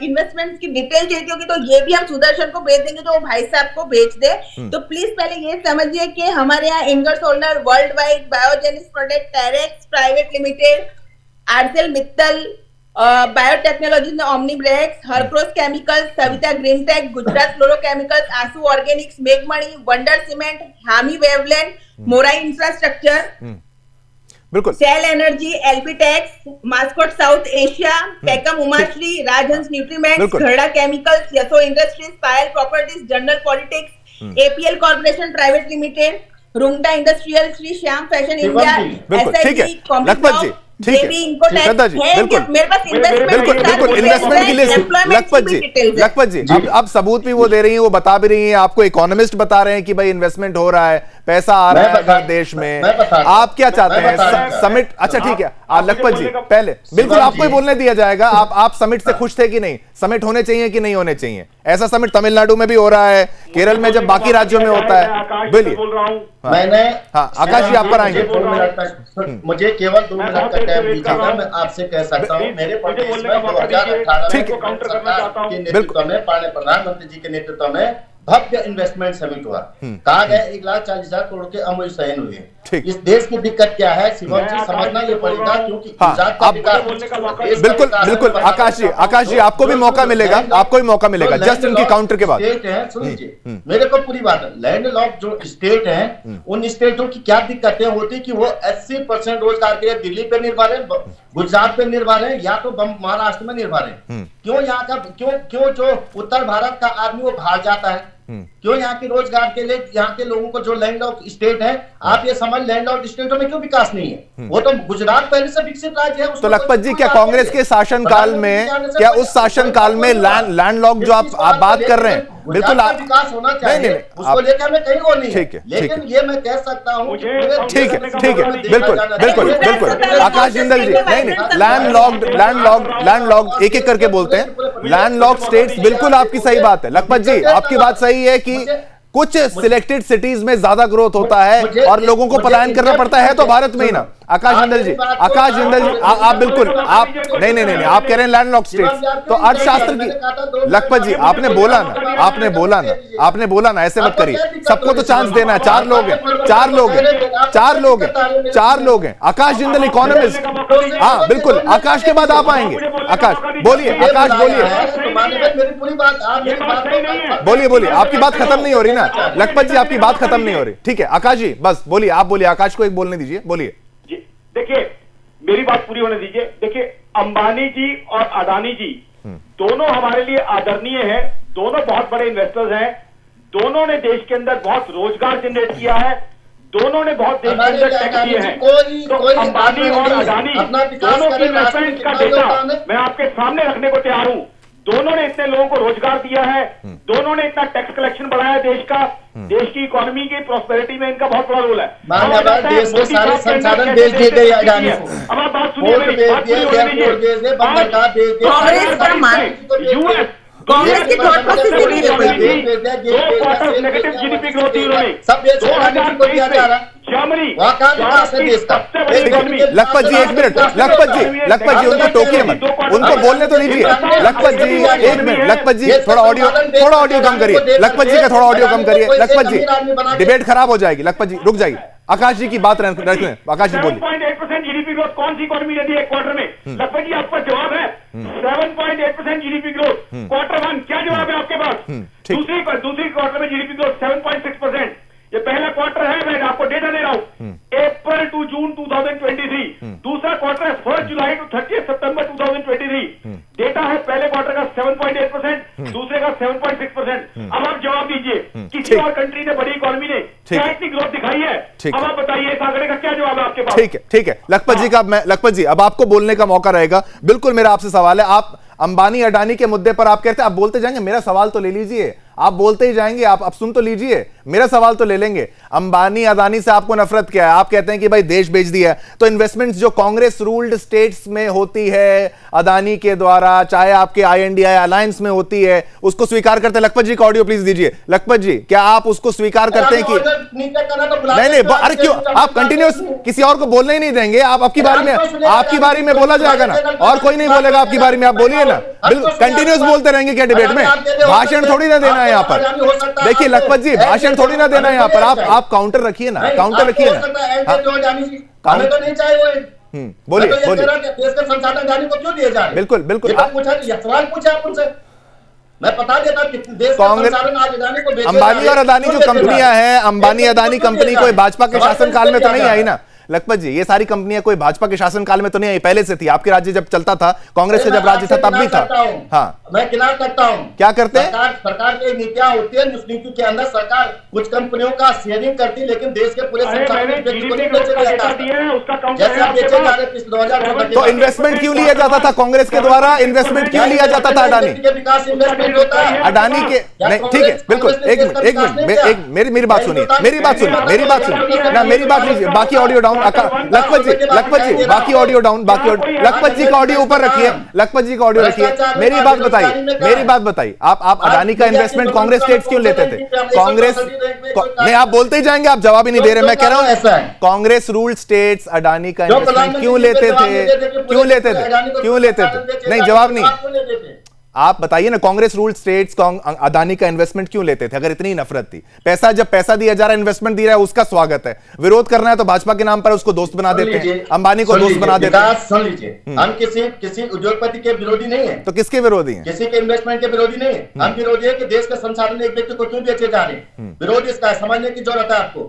इन्वेस्टमेंट की डिटेल चाहिए होगी तो ये भी हम सुदर्शन को भेज देंगे, तो वो भाई साहब को भेज दे। तो प्लीज पहले ये समझिए कि हमारे यहाँ इंगरसोलर, world wide, biogenics product, Terex private limited, आरसेल मित्तल, बायोटेक्नोलॉजी ने ओमनीब्रेक्स, हरक्रोस chemicals, Savita green tech, Gujarat fluorochemicals, आंसू ऑर्गेनिक्स, मेघमणि, वंडर सीमेंट, हामी वेवलैंड, मोराई इंफ्रास्ट्रक्चर, बिल्कुल, सेल एनर्जी, एल्बीटेक्स, मास्कोट साउथ एशिया, पेकम उमाश्री, राजहंस न्यूट्रीमेंट्स, घरड़ा केमिकल्स, यसो industries, Payal properties, general politics, APL corporation private limited, Rungta industrial, Shri Shyam fashion India, SLG, Lakhpat ji, ठीक है श्रद्धा जी, बिल्कुल इन्वेस्टमेंट की लिस्ट। लखपत जी अब सबूत भी वो दे रही हैं, वो बता भी रही हैं, आपको इकोनॉमिस्ट बता रहे हैं कि भाई इन्वेस्टमेंट हो रहा है, पैसा आ रहा है देश में। आप क्या चाहते हैं समिट? अच्छा ठीक है लखपत जी, पहले बिल्कुल आपको ही बोलने दिया जाएगा। आप समिट से खुश थे कि नहीं? समिट होने चाहिए कि नहीं होने चाहिए? ऐसा समिट तमिलनाडु में भी हो रहा है, केरल में, जब बाकी राज्यों में होता है। बोलिए। मैंने आकाश जी आप पर आएंगे, मुझे केवल 2 मिनट का टाइम दीजिएगा, मैं आपसे कह सकता हूँ मेरे प्रदेश में 2018 में सरकार के नेतृत्व में, प्रधानमंत्री जी के नेतृत्व में भव्य इन्वेस्टमेंट समिट हुआ। कहा गया 1,40,000 करोड़ के अमूल्य सहन हुए। इस देश की दिक्कत क्या है शिवम जी, समझना ये पड़ेगा, क्योंकि गुजरात का विकास बिल्कुल बिल्कुल आकाश जी आपको भी मौका मिलेगा, आपको भी मौका मिलेगा जस्ट इनकी काउंटर के बाद। स्टेट है, सुन लीजिए मेरे को पूरी बात है, लैंड लॉक जो स्टेट है उन स्टेटों की क्या दिक्कतें होती कि वो 80% रोजगार के लिए दिल्ली पे निर्भर है, गुजरात पे निर्भर है, या तो महाराष्ट्र में निर्भर है। क्यों यहाँ का क्यों जो उत्तर भारत का आदमी वो बाहर जाता है? क्यों यहाँ के रोजगार के लिए यहाँ के लोगों को जो लैंडलॉक स्टेट है, आप ये समझ लैंडलॉक स्टेटों में क्यों विकास नहीं है? वो तो गुजरात पहले से विकसित राज्य है। तो लखपत जी क्या कांग्रेस के शासनकाल में, क्या उस शासनकाल में लैंडलॉक जो आप बात कर रहे हैं, बिल्कुल विकास होना चाहिए, उसको लेकर मैं कहीं और नहीं, ठीक है, लेकिन ये मैं कह सकता हूँ ठीक है बिल्कुल बिल्कुल बिल्कुल आकाश जिंदल जी नहीं लैंडलॉक्ड एक एक करके बोलते हैं, लैंडलॉक्ड स्टेट्स, बिल्कुल आपकी सही बात है लखपत जी, आपकी बात सही है कि कुछ सिलेक्टेड सिटीज में ज्यादा ग्रोथ होता है और लोगों को पलायन करना पड़ता है, तो भारत में ही ना। आकाश जिंदल जी आप बिल्कुल आप नहीं आप कह रहे हैं लैंडलॉक्ड स्टेट्स, तो अर्थशास्त्र की लखपत जी आपने बोला ना ऐसे मत करिए, सबको तो चांस देना है। चार लोग हैं। आकाश जिंदल इकोनॉमिस्ट, हाँ बिल्कुल आकाश के बाद आप आएंगे। आकाश बोलिए, बोलिए आपकी बात खत्म नहीं हो रही ना लखपत जी, आपकी बात खत्म नहीं हो रही। ठीक है आकाश जी बस बोलिए, आप बोलिए, आकाश को एक बोलने दीजिए, बोलिए। देखिए मेरी बात पूरी होने दीजिए। देखिए अंबानी जी और अडानी जी दोनों हमारे लिए आदरणीय हैं, दोनों बहुत बड़े इन्वेस्टर्स हैं, दोनों ने देश के अंदर बहुत रोजगार जनरेट किया है, दोनों ने बहुत देश के अंदर टैक्स दिए हैं। तो अंबानी और अडानी दोनों की इन्वेस्टमेंट का डेटा मैं आपके सामने रखने को तैयार हूं। दोनों ने इतने लोगों को रोजगार दिया है, दोनों ने इतना टैक्स कलेक्शन बढ़ाया देश का, देश की इकोनॉमी की प्रॉस्पेरिटी में इनका बहुत बड़ा रोल है। देश के सारे संसाधन बेच दिए गए अडानी को। अब आप बात सुनिए मेरी, बात पूरी होने दीजिए। कांग्रेस की थॉट प्रोसेस नहीं है कोई भी। 2 क्वार्टर नेगेटिव जीडीपी ग्रोथ हुई उन्होंने। सब ये 2023 में जर्मनी लखपत जी एक मिनट, लखपत जी उनको टोकिए मत, उनको बोलने तो दीजिए। लखपत जी एक मिनट, लखपत जी थोड़ा ऑडियो कम करिए, लखपत जी का थोड़ा ऑडियो कम करिए। लखपत जी डिबेट खराब हो जाएगी, लखपत जी रुक जाइए, आकाश जी की बात रखें। आकाश जी बोलिए। 7.8% जीडीपी ग्रोथ कौन सी इकोनॉमी रहती है एक क्वार्टर में? लखपत जी आपका जवाब है 7.8% जीडीपी ग्रोथ क्वार्टर 1, क्या जवाब है आपके पास? दूसरी क्वार्टर में जीडीपी ग्रोथ 7.6%। ये पहला क्वार्टर है, मैं आपको डेटा दे रहा हूं, अप्रैल टू जून 2023। दूसरा क्वार्टर है 1 जुलाई टू 30 सितंबर 2023। डेटा है पहले क्वार्टर का 7.8%, दूसरे का 7.6%। अब आप जवाब दीजिए, किसी और कंट्री ने, बड़ी इकोनॉमी ने क्या इतनी ग्रोथ दिखाई है? अब आप बताइए इस आंकड़े का क्या जवाब है आपके पास? ठीक है लखपत जी अब आपको बोलने का मौका रहेगा। बिल्कुल मेरा आपसे सवाल है, आप अंबानी अडानी के मुद्दे पर आप कहते हैं आप बोलते जाएंगे, मेरा सवाल तो ले लीजिए, आप बोलते ही जाएंगे, आप सुन तो लीजिए, मेरा सवाल तो ले लेंगे। अंबानी अदानी से आपको नफरत क्या है? आप कहते हैं कि भाई देश बेच दिया है, तो इन्वेस्टमेंट्स जो कांग्रेस रूल्ड स्टेट्स में होती है अदानी के द्वारा, चाहे आपके INDI अलायंस में होती है, उसको स्वीकार करते हैं? लखपत जी का ऑडियो प्लीज दीजिए। लखपत जी क्या आप उसको स्वीकार करते हैं कि नहीं अरे क्यों आप कंटिन्यूस किसी और को बोलने ही नहीं देंगे? आप आपकी बारी में बोला जाएगा ना, और कोई नहीं बोलेगा आपकी बारी में, आप बोलिए ना। बिल्कुल कंटिन्यूस बोलते रहेंगे क्या डिबेट में? भाषण थोड़ी ना देना है यहाँ पर। देखिए लखपत जी भाषण थोड़ी ना देना है यहाँ पर, आप काउंटर रखिए ना, काउंटर रखिए ना। हमें तो नहीं चाहिए वो। बोलिए देश का संसाधन जाने को क्यों दिए जा रहे? बिल्कुल सवाल पूछा आप उनसे, मैं बता देता देश का संसाधन आज अडानी को बेचे। अंबानी और अडानी जो कंपनियां हैं, अंबानी अडानी कंपनी कोई भाजपा के शासनकाल में तो नहीं आई ना लखपत जी? ये सारी कंपनियां कोई भाजपा के शासनकाल में तो नहीं आई, पहले से थी। आपके राज्य जब चलता था, कांग्रेस का जब राज्य था तब भी था। हाँ मैं किनार करता हूं। क्या करते हैं? सरकार की नीतियां होती है, उस नीति के अंदर सरकार कुछ कंपनियों का शेयरिंग करती है, लेकिन देश के पूरे तो इन्वेस्टमेंट क्यों लिया जाता था कांग्रेस के द्वारा? इन्वेस्टमेंट क्यों लिया जाता था अडानी के? नहीं ठीक है बिल्कुल, एक मिनट मेरी बात सुनिए, मेरी बात लीजिए। बाकी ऑडियो डाउन, लखपत जी बाकी ऑडियो डाउन, लखपत जी का ऑडियो ऊपर रखिए, लखपत जी का ऑडियो रखिए। मेरी बात बताइए, आप अडानी का इन्वेस्टमेंट कांग्रेस स्टेट्स क्यों लेते थे? कांग्रेस नहीं, आप बोलते ही जाएंगे, आप जवाब ही नहीं दे रहे। मैं कह रहा हूं कांग्रेस रूल्ड स्टेट्स अडानी का इन्वेस्टमेंट क्यों लेते थे? नहीं जवाब नहीं, आप बताइए ना, कांग्रेस रूल स्टेट्स अदानी का इन्वेस्टमेंट क्यों लेते थे अगर इतनी नफरत थी? जब पैसा दिया जा रहा है, इन्वेस्टमेंट दिया है, उसका स्वागत है। विरोध करना है तो भाजपा के नाम पर उसको दोस्त बना देते हैं, अंबानी को दोस्त बना देते हैं। सुन लीजिए, हम किसी उद्योगपति के विरोधी नहीं है। तो किसके विरोधी हैं? किसी के इन्वेस्टमेंट के विरोधी नहीं है। हम विरोधी है कि देश के संसाधन एक व्यक्ति को क्यों बेचे जा रहे हैं। विरोध इसका है, समझने की जरूरत है आपको।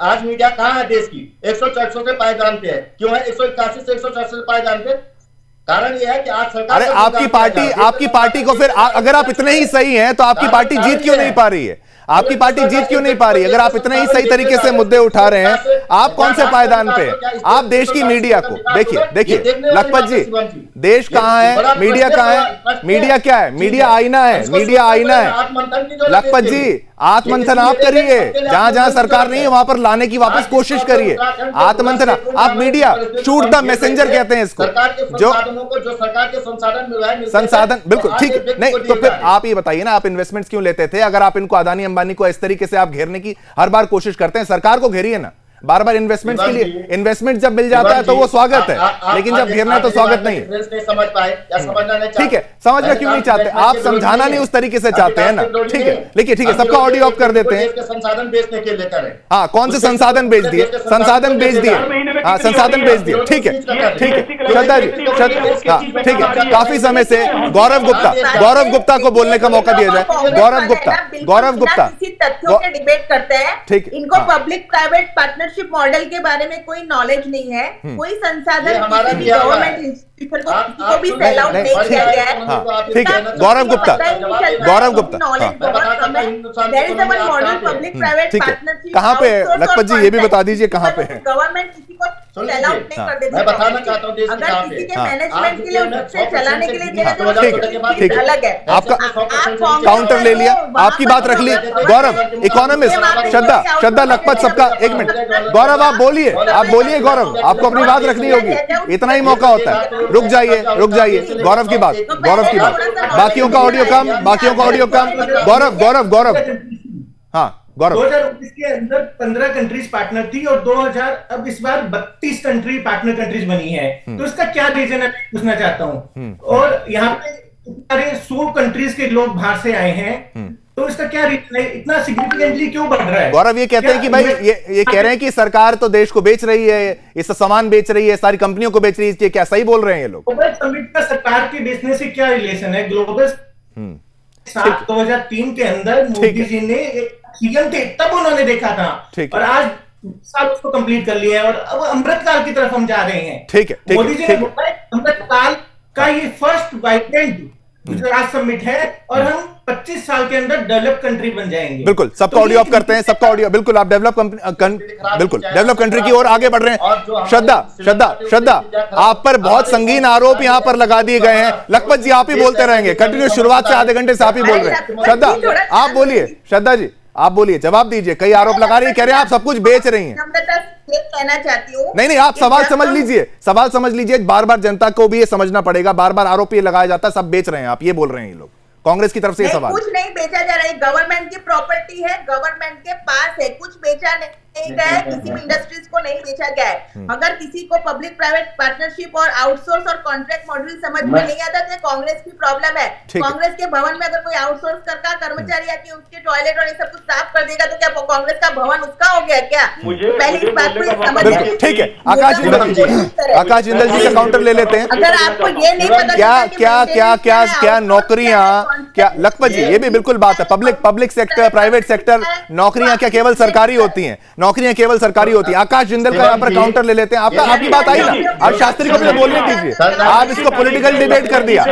आज मीडिया कहाँ है देश की? 164 से पायदान पे है। क्यों है 181 से 164 से पायदान पे? कारण यह है कि आज सरकार, अरे आपकी पार्टी को फिर अगर आप इतने ही सही हैं तो आपकी पार्टी जीत क्यों नहीं पा रही है? आपकी पार्टी जीत क्यों नहीं पा रही? अगर आप इतने ही सही तरीके से मुद्दे उठा रहे हैं, आप कौन से पायदान पे? आप देश की मीडिया को देखिए लखपत जी, देश कहां है, मीडिया कहां है? मीडिया क्या है? मीडिया आईना है, मीडिया आईना है। लखपत जी, आत्ममंथन आप करिए, जहां जहां सरकार नहीं है वहां पर लाने की वापस कोशिश करिए। आत्ममंथन आप मीडिया शूट द मैसेंजर कहते हैं इसको, जो सरकार के संसाधन बिल्कुल ठीक है। नहीं तो फिर आप ये बताइए ना, आप इन्वेस्टमेंट्स क्यों लेते थे अगर आप इनको अदानी अंबानी को इस तरीके से आप घेरने की हर बार कोशिश करते हैं? सरकार को घेरिए ना, बार बार इन्वेस्टमेंट्स के लिए। इन्वेस्टमेंट जब मिल जाता है तो वो स्वागत है, लेकिन जब घेरना है तो स्वागत नहीं। समझ पाए या समझना नहीं? ठीक है, समझना क्यों नहीं चाहते आप? समझाना नहीं उस तरीके से चाहते हैं ना? ठीक है, देखिए ठीक है, सबका ऑडियो ऑफ कर देते हैं। संसाधन बेचने के लिए करें। हाँ, कौन से संसाधन बेच दिए? संसाधन बेच दिए, हाँ संसाधन बेच दिए। ठीक है ठीक है, श्रद्धा जी, हाँ ठीक है। काफी समय से गौरव गुप्ता को बोलने का मौका दिया जाए। गौरव गुप्ता तथ्यों के डिबेट करते हैं। ठीक, इनको पब्लिक प्राइवेट पार्टनरशिप मॉडल के बारे में कोई नॉलेज नहीं है, कोई संसाधन किसी भी गवर्नमेंट इंस्टीट्यूशन को भी सेल आउट नहीं किया गया है। ठीक है, गौरव गुप्ता कहाँ पे है? लखपत जी ये भी बता दीजिए कहाँ पे है? गवर्नमेंट किसी को सेल आउट नहीं कर देती। मैं बताना चाहता हूँ देश अगर किसी के मैनेजमेंट के लिए उससे चलाने के लिए ठीक है, अलग है। आपका काउंटर ले लिया, आपकी बात रख ली। गौरव इकोनॉमिस्ट, श्रद्धा लखपत सबका। एक मिनट गौरव, आप बोलिए गौरव, आपको अपनी बात रखनी होगी, इतना ही मौका होता है। रुक जाइए गौरव की बात। बाकियों का ऑडियो कम। गौरव हाँ गौरव। 2019 के अंदर 15 कंट्रीज पार्टनर थी और 2000 अब इस बार 32 कंट्री पार्टनर कंट्रीज बनी है। तो इसका क्या रीजन है पूछना चाहता हूँ। और यहाँ पे सारे 100 कंट्रीज के लोग बाहर से आए हैं, तो इसका क्या रीजन है? इतना सिग्निफिकेंटली क्यों बढ़ रहा है? गौरव ये कहते हैं कि भाई ये कह रहे हैं कि सरकार तो देश को बेच रही है, इस सामान बेच रही है, सारी कंपनियों को बेच रही है। क्या सही बोल रहे हैं ये लोग? ग्लोबल समिट का सरकार के बेचने से क्या रिलेशन है? ग्लोबल 2003 के अंदर मोदी जी ने सीएम थे, तब उन्होंने देखा था, और आज साल उसको कंप्लीट कर लिया है और अब अमृतकाल की तरफ हम जा रहे हैं। ठीक है, मोदी जी ने बोला अमृतकाल का ये फर्स्ट वाइब्रेंट गुजरात समिट है और हम 25 साल के अंदर डेवलप कंट्री बन जाएंगे। बिल्कुल, सबका ऑडियो ऑफ करते हैं, सबका ऑडियो। बिल्कुल, आप डेवलप कंट्री की ओर आगे बढ़ रहे हैं। श्रद्धा आप पर बहुत संगीन आरोप यहां पर लगा दिए गए हैं। लखपत जी आप ही बोलते रहेंगे कंटिन्यू, शुरुआत से आधे घंटे से आप ही बोल रहे हैं। श्रद्धा आप बोलिए, श्रद्धा जी आप बोलिए, जवाब दीजिए। कई आरोप लगा रही है, कह रहे हैं आप सब कुछ बेच रही हैं। कहना चाहती हूँ नहीं, आप सवाल समझ लीजिए। बार बार जनता को भी ये समझना पड़ेगा, बार बार आरोप ये लगाया जाता है सब बेच रहे हैं, आप ये बोल रहे हैं। ये लोग कांग्रेस की तरफ से ये सवाल, कुछ नहीं बेचा जा रहा है, गवर्नमेंट की प्रॉपर्टी है, गवर्नमेंट के पास है, कुछ बेचा नहीं गया है, किसी भी इंडस्ट्रीज को नहीं बेचा गया है। अगर किसी को पब्लिक प्राइवेट पार्टनरशिप और आउटसोर्स और कॉन्ट्रैक्ट मॉडल समझ में नहीं आता तो कांग्रेस की प्रॉब्लम है। कांग्रेस के भवन में अगर कोई आउटसोर्स करता कर्मचारी आके उसके टॉयलेट और ये सब कुछ साफ कर देगा तो क्या कांग्रेस का भवन उसका हो गया क्या? पहले इस बात को समझ। ठीक है, आकाश जिंदल जी का काउंटर ले लेते हैं। अगर आपको ये नहीं पता क्या नौकरियां, क्या लखपत जी ये भी बिल्कुल बात है, पब्लिक सेक्टर प्राइवेट सेक्टर नौकरियां क्या केवल सरकारी होती हैं? नौकरियां केवल सरकारी होती है। आकाश जिंदल का यहाँ पर काउंटर ले लेते हैं। आपकी बात आई ना, आप शास्त्री को भी बोलने दीजिए, आप इसको पॉलिटिकल डिबेट कर दिया।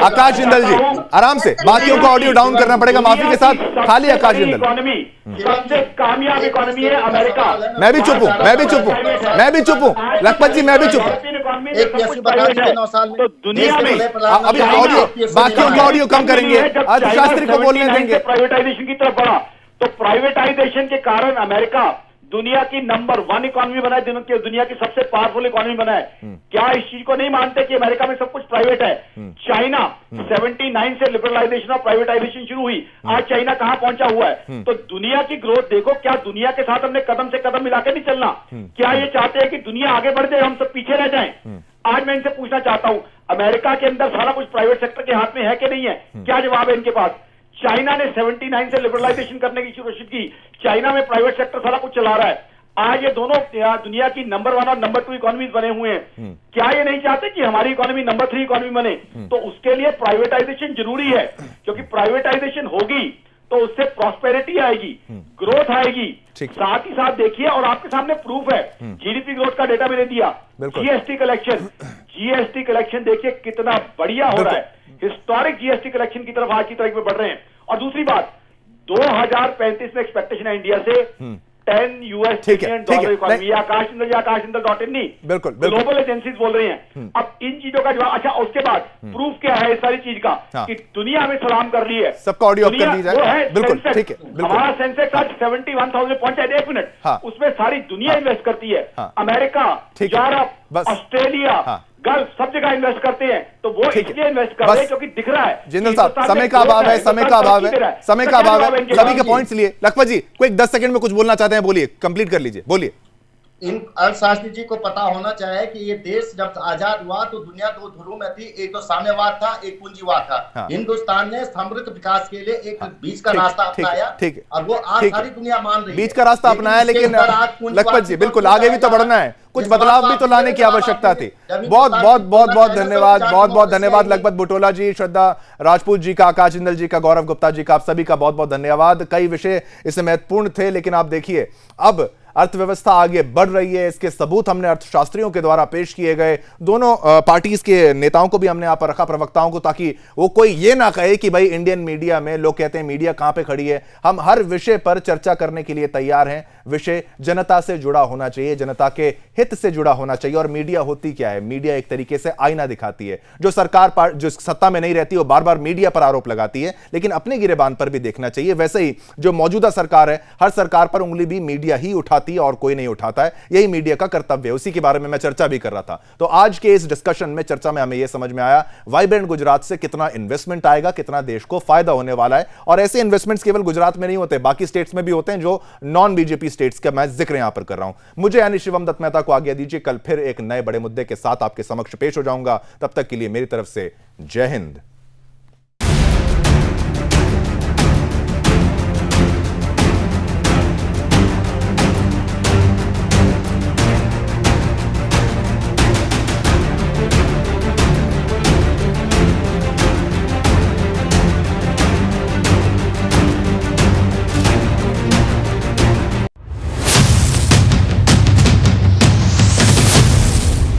आकाश जिंदल जी आराम से, बाकियों को ऑडियो डाउन करना पड़ेगा माफी के साथ। खाली आकाश जिंदल। सबसे कामयाब इकोनॉमी है अमेरिका। मैं भी चुप हूँ लखपत जी, मैं भी चुप हूँ। तो दुनिया में अभी ऑडियो, बाकियों का ऑडियो कम करेंगे, आज शास्त्री को बोलने देंगे। प्राइवेटाइजेशन की तरफ बढ़ा तो प्राइवेटाइजेशन के कारण अमेरिका दुनिया की नंबर 1 इकोनॉमी बनाए, दुनिया की सबसे पावरफुल इकोनॉमी बनाए। क्या इस चीज को नहीं मानते कि अमेरिका में सब कुछ प्राइवेट है? चाइना 79 से लिबरलाइजेशन और प्राइवेटाइजेशन शुरू हुई, आज चाइना कहां पहुंचा हुआ है? तो दुनिया की ग्रोथ देखो, क्या दुनिया के साथ हमने कदम से कदम मिला के नहीं चलना? क्या ये चाहते हैं कि दुनिया आगे बढ़ जाए, हम सब पीछे रह जाएं? आज मैं इनसे पूछना चाहता हूं, अमेरिका के अंदर सारा कुछ प्राइवेट सेक्टर के हाथ में है कि नहीं है? क्या जवाब है इनके पास? चाइना ने 79 से लिबरलाइजेशन करने की कोशिश की, चाइना में प्राइवेट सेक्टर सारा कुछ चला रहा है। आज ये दोनों दुनिया की नंबर 1 और नंबर 2 इकोनॉमीज बने हुए हैं। क्या ये नहीं चाहते कि हमारी इकोनॉमी नंबर 3 इकोनॉमी बने? तो उसके लिए प्राइवेटाइजेशन जरूरी है, क्योंकि प्राइवेटाइजेशन होगी तो उससे प्रॉस्पेरिटी आएगी, ग्रोथ आएगी। साथ ही साथ देखिए, और आपके सामने प्रूफ है, जीडीपी ग्रोथ का डेटा मैंने दिया, जीएसटी कलेक्शन देखिए कितना बढ़िया हो रहा है, हिस्टोरिक जीएसटी कलेक्शन की तरफ आज की तारीख में बढ़ रहे हैं। और दूसरी बात, 2035 में एक्सपेक्टेशन है इंडिया से 10 US ट्रिलियन डॉलर इकोनॉमी। आकाश नहीं, बिल्कुल ग्लोबल एजेंसीज बोल रही हैं। अब इन चीजों का जवाब, अच्छा उसके बाद प्रूफ क्या है इस सारी चीज का? कि दुनिया में सलाम कर रही है, सबका ऑडियो ऑफ कर दी जाए। बिल्कुल ठीक है, हमारा सेंसेक्स आज 71,000 पहुंचा है। 1 मिनट, उसमें सारी दुनिया इन्वेस्ट करती है, अमेरिका, यूरोप, ऑस्ट्रेलिया, गल्फ, सब जगह इन्वेस्ट करते हैं। तो वो इसलिए इन्वेस्ट कर रहे हैं क्योंकि दिख रहा है। जिंदल साहब, समय का अभाव है, समय का अभाव है, सभी के पॉइंट्स लिए। लखपत जी कोई 10 सेकंड में कुछ बोलना चाहते हैं, बोलिए, कंप्लीट कर लीजिए, बोलिए। इन अर्थशास्त्री जी को पता होना चाहिए कि ये देश जब आजाद हुआ तो दुनिया 2 ध्रुव में थी, एक तो साम्यवाद था, एक पूंजीवाद था। हिंदुस्तान ने समृद्ध विकास के लिए एक बीच का रास्ता अपनाया, और वो आज सारी दुनिया मान रही है। बीच का रास्ता अपनाया, लेकिन लखपत जी बिल्कुल आगे भी तो बढ़ना है, कुछ बदलाव भी तो लाने की आवश्यकता थी। बहुत बहुत बहुत बहुत धन्यवाद, बहुत बहुत धन्यवाद लखपत बुटोला जी, श्रद्धा राजपूत जी का, आकाश जिंदल जी का, गौरव गुप्ता जी का, आप सभी का बहुत बहुत धन्यवाद। कई विषय इसमें महत्वपूर्ण थे, लेकिन आप देखिए अब अर्थव्यवस्था आगे बढ़ रही है, इसके सबूत हमने अर्थशास्त्रियों के द्वारा पेश किए गए, दोनों पार्टीज के नेताओं को भी हमने यहाँ पर रखा, प्रवक्ताओं को, ताकि वो कोई ये ना कहे कि भाई इंडियन मीडिया में लोग कहते हैं मीडिया कहां पे खड़ी है। हम हर विषय पर चर्चा करने के लिए तैयार हैं। विषय जनता से जुड़ा होना चाहिए, जनता के हित से जुड़ा होना चाहिए। और मीडिया होती क्या है? मीडिया एक तरीके से आईना दिखाती है। जो सरकार जो सत्ता में नहीं रहती वो बार बार मीडिया पर आरोप लगाती है, लेकिन अपने गिरेबान पर भी देखना चाहिए। वैसे ही जो मौजूदा सरकार है, हर सरकार पर उंगली भी मीडिया ही उठाती है और कोई नहीं उठाता है। यही मीडिया का कर्तव्य है। उसी के बारे में मैं चर्चा भी कर रहा था। तो आज के इस डिस्कशन में, चर्चा में हमें यह समझ में आया वाइब्रेंट गुजरात से कितना इन्वेस्टमेंट आएगा, कितना देश को फायदा होने वाला है। और ऐसे इन्वेस्टमेंट्स केवल गुजरात में नहीं होते, बाकी स्टेट्स में भी होते हैं, जो नॉन बीजेपी स्टेट्स का मैं जिक्र यहां पर कर रहा हूं। मुझे यानी शिवम दत्त मेहता को आज्ञा दीजिए, कल फिर एक नए बड़े मुद्दे के साथ आपके समक्ष पेश हो जाऊंगा। तब तक के लिए मेरी तरफ से जय हिंद।